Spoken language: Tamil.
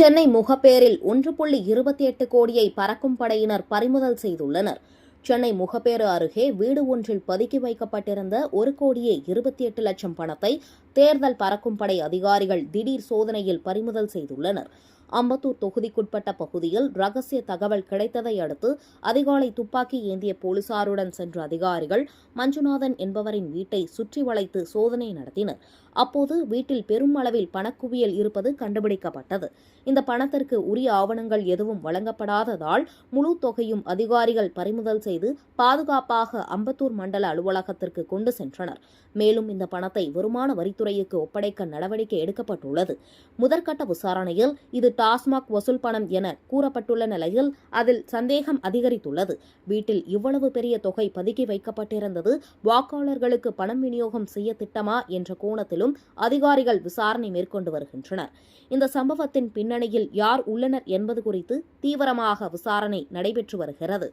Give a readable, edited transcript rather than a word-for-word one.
சென்னை முகப்பேரில் 1.28 கோடியை பறக்கும் படையினர் பறிமுதல் செய்துள்ளனர். சென்னை முகப்பேறு அருகே வீடு ஒன்றில் பதுக்கி வைக்கப்பட்டிருந்த 1,28,00,000 பணத்தை தேர்தல் பறக்கும் படை அதிகாரிகள் திடீர் சோதனையில் பறிமுதல் செய்துள்ளனர். அம்பத்தூர் தொகுதிக்குட்பட்ட பகுதியில் ரகசிய தகவல் கிடைத்ததை அடுத்து அதிகாலை துப்பாக்கி ஏந்திய போலீசாருடன் சென்ற அதிகாரிகள் மஞ்சுநாதன் என்பவரின் வீட்டை சுற்றி வளைத்து சோதனை நடத்தினர். அப்போது வீட்டில் பெரும் அளவில் பணக்குவியல் இருப்பது கண்டுபிடிக்கப்பட்டது. இந்த பணத்திற்கு உரிய ஆவணங்கள் எதுவும் வழங்கப்படாததால் முழு தொகையும் அதிகாரிகள் பறிமுதல் செய்து பாதுகாப்பாக அம்பத்தூர் மண்டல அலுவலகத்திற்கு கொண்டு சென்றனர். மேலும் இந்த பணத்தை வருமான வரித்துறைக்கு ஒப்படைக்க நடவடிக்கை எடுக்கப்பட்டுள்ளது. முதற்கட்ட விசாரணையில் இது டாஸ்மாக் வசூல் பணம் என கூறப்பட்டுள்ள நிலையில் அதில் சந்தேகம் அதிகரித்துள்ளது. வீட்டில் இவ்வளவு பெரிய தொகை பதுக்கி வைக்கப்பட்டிருந்தது வாக்காளர்களுக்கு பணம் விநியோகம் செய்ய திட்டமா என்ற கோணத்திலும் அதிகாரிகள் விசாரணை மேற்கொண்டு வருகின்றனர். இந்த சம்பவத்தின் பின்னணியில் யார் உள்ளனர் என்பது குறித்து தீவிரமாக விசாரணை நடைபெற்று வருகிறது.